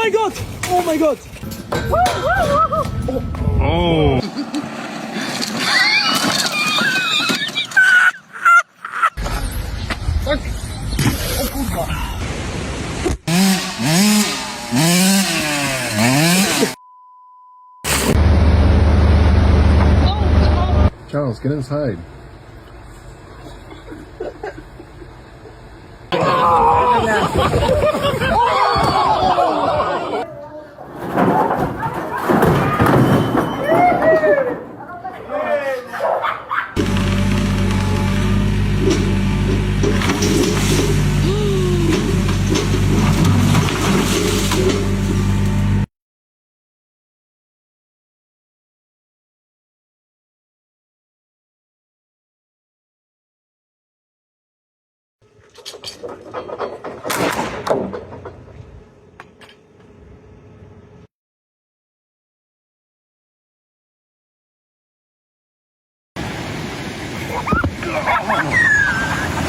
my god! Oh my god! Oh. Charles, get inside.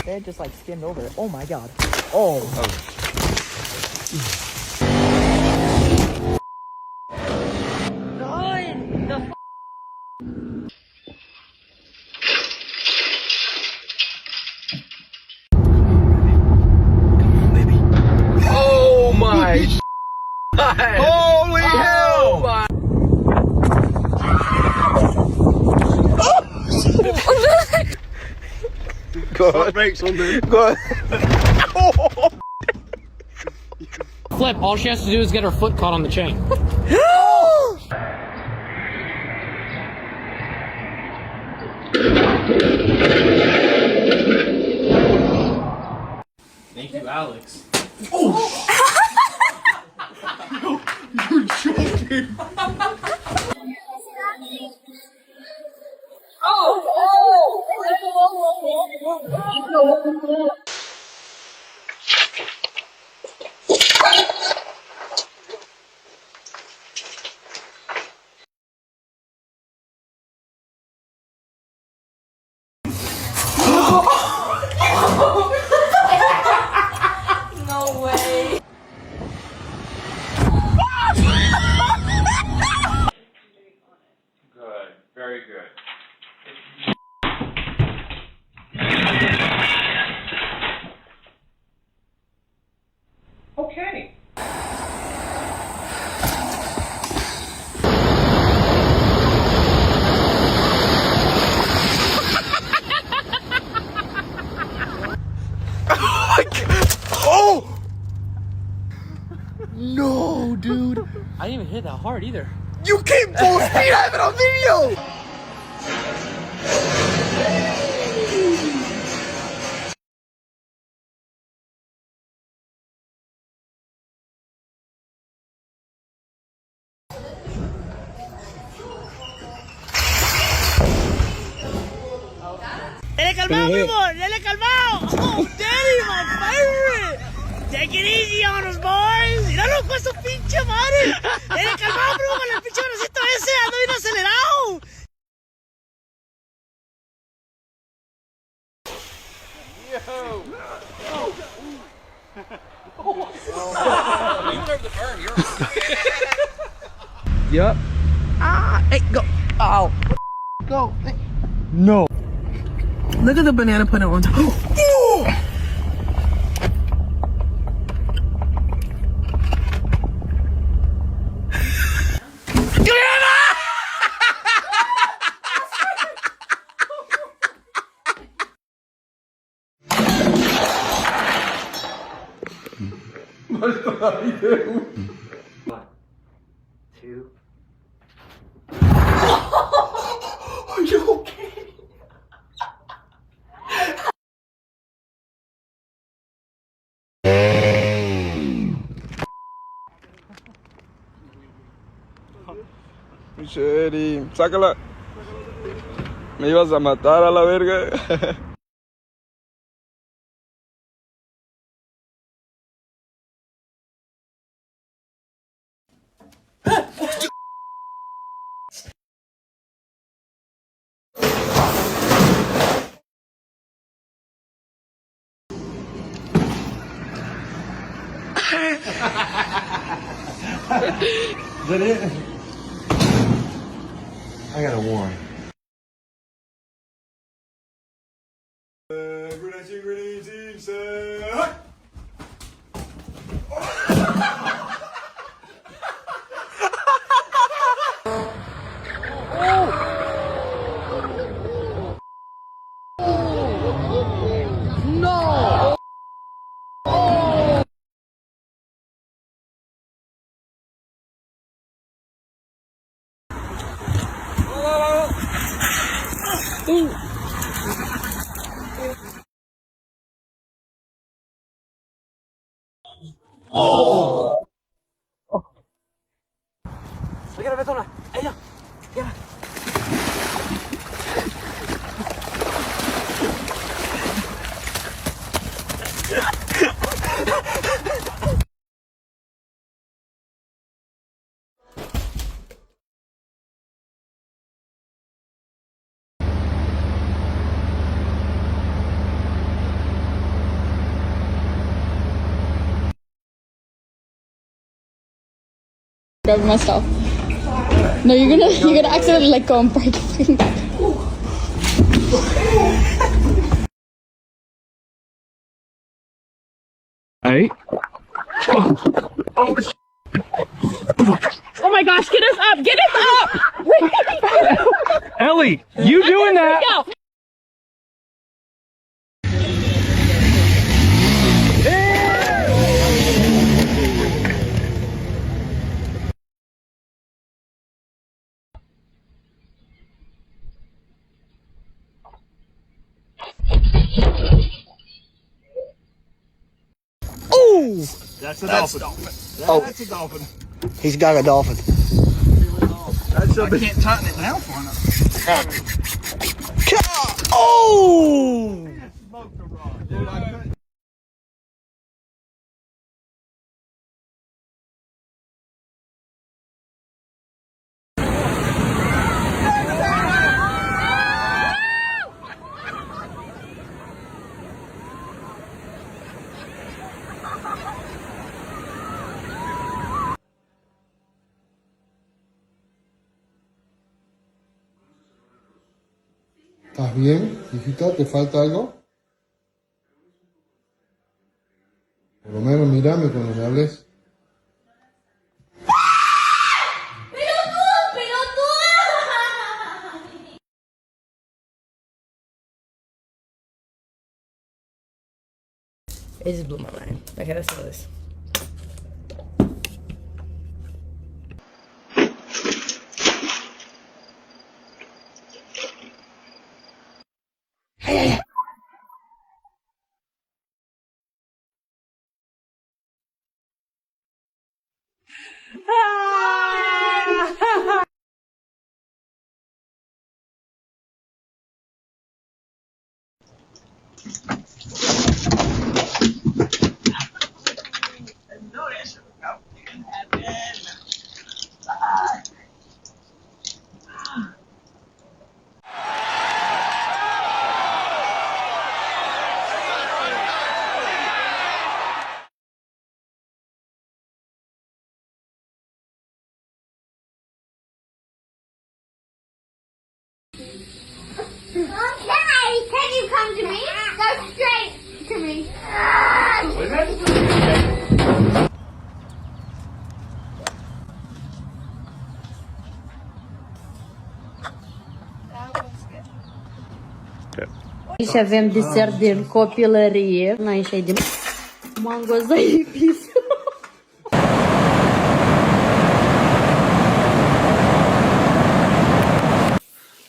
They just like skimmed over it. Oh my god. Oh. Oh my. Holy hell! My. Go on. Brakes on, dude. Go on. Flip, all she has to do is get her foot caught on the chain. Thank you, Alex. Oh! You're joking. No way. Good. Very good. Okay. Oh! No, dude. I didn't even hit that hard either. You came full speed. I have it on video. Dele calmado, primo! Dele calmado! Oh, daddy, my favorite! Take it easy on us, boys! ¡Míralo con su pinche madre! ¡Dele calmado, primo, con el pinche bracito ese! ¡Ando bien acelerado! Yep. Ah! Hey, go! Oh! Go! Hey. No. Look at the banana pudding on top. One, two. Are you okay? Sherry, sácala. Me ibas a matar a la verga. that it? I got a warrant. Grenade team, say Grab my stuff. No, you're gonna accidentally let go and break your finger. Hey. Oh my gosh, get us up! Get us up! Ellie, you doing that? Go! that's a dolphin. That's a dolphin. He's got a dolphin. I can't tighten it now for him. Oh! ¿Estás bien, hijita? ¿Te falta algo? Por lo menos mírame cuando me hables. It just blew my mind. Okay, let's do this. Okay, can you come to me? Go straight to me. Aici avem desert din copilărie. Aici e din mango zaipis.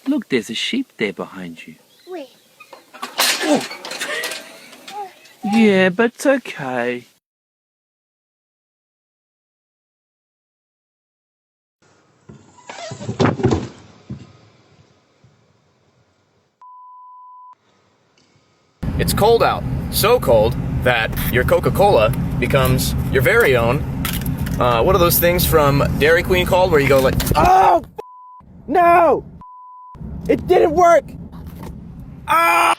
Look, there's a sheep there behind you. Wait. Yeah, but it's okay. It's cold out. So cold that your Coca-Cola becomes your very own. What are those things from Dairy Queen called where you go like, oh, no, it didn't work. Ah!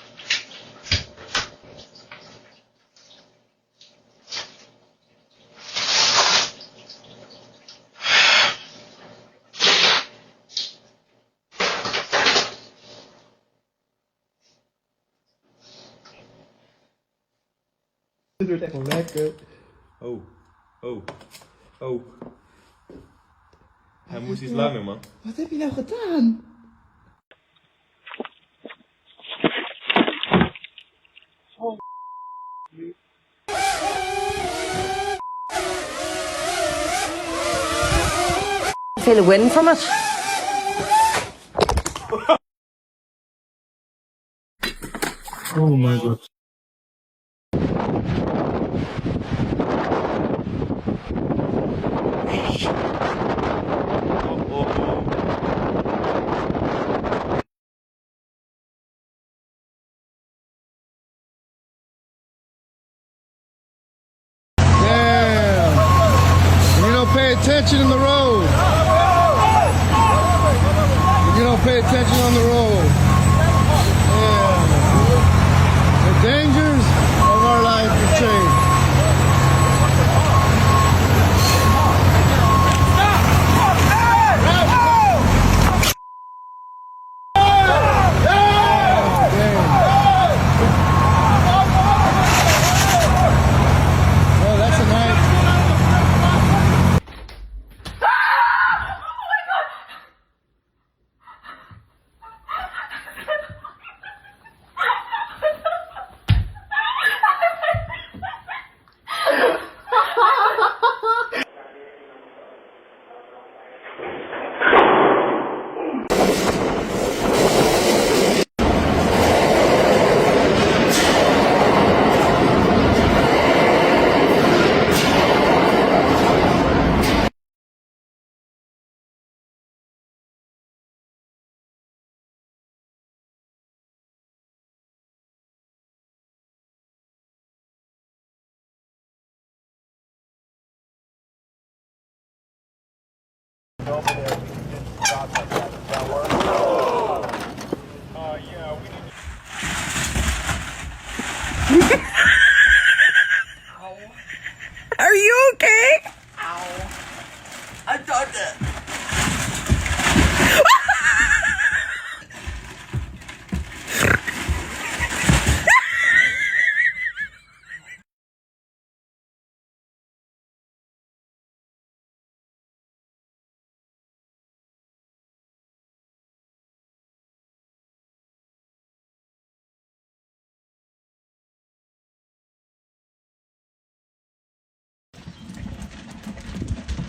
Oh, oh, oh. Hij moest iets langer, man. Wat heb je nou gedaan? Feel a wind from it. Oh my god. Pay attention in the road. You don't pay attention on the road. Yeah. The dangers of our life have changed. Well, that's a night. Are you okay? I thought that.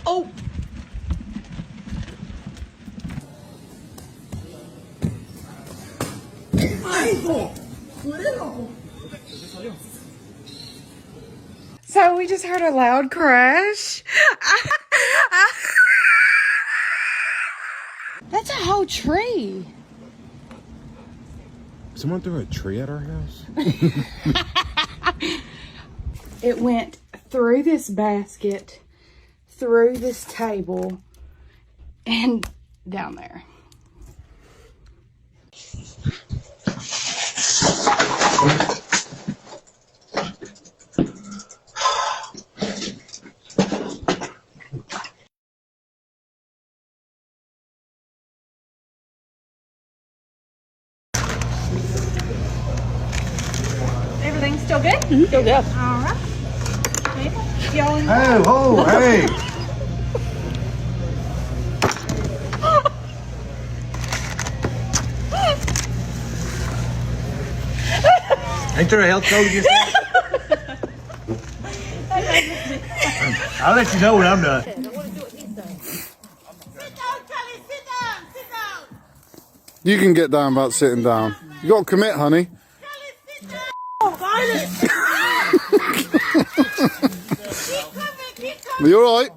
Oh. So we just heard a loud crash. That's a whole tree. Someone threw a tree at our house? It went through this basket, through this table, and down there. Everything's still good? Mm-hmm. Still good. All right. Y'all in Hey, oh, hey! Ain't there a health code against that? I'll let you know when I'm done. Sit down, Kelly. Sit down. Sit down. You can get down about sitting down. You got to commit, honey. Kelly, sit down. Oh, violence. Keep coming. You all right?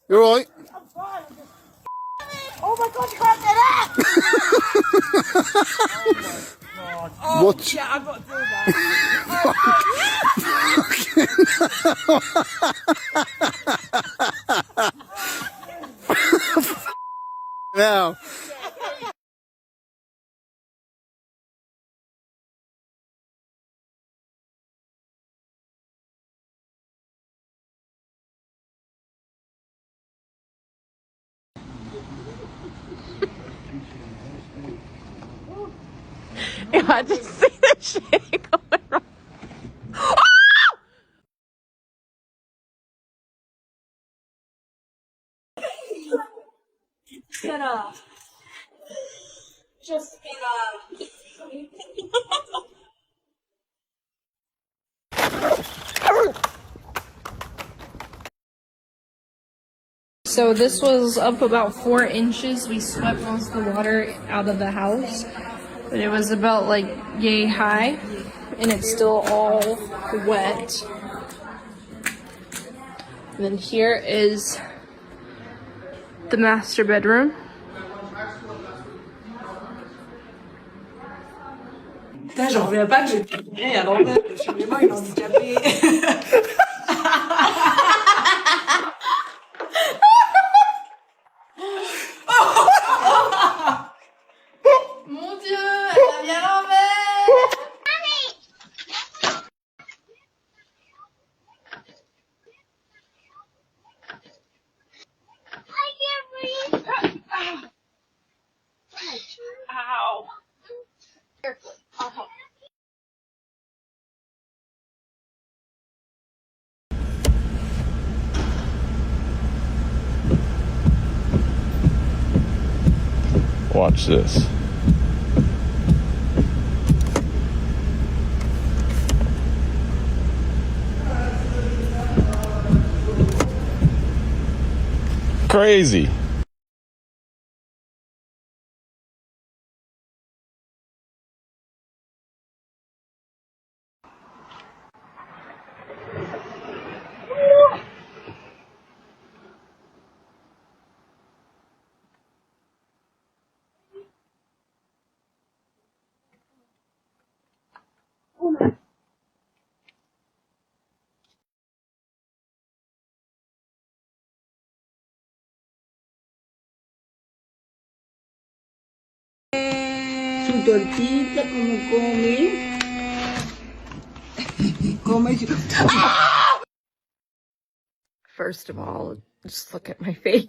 You all right? I'm fine. Oh my God, you grabbed that ass. What? Yeah, I've got through that. Now. Yeah, I just see the shit going wrong. Espera. Just espera. So this was up about 4 inches. We swept most of the water out of the house, but it was about like yay high, and it's still all wet. And then here is the master bedroom. Putain, j'en reviens pas que j'ai tourné à l'envers. Je suis vraiment une handicapée. Mon Dieu, elle a mis à l'envers. Ow. Careful. I'll help. Watch this. Crazy. Su tortita, como come. First of all, just look at my face.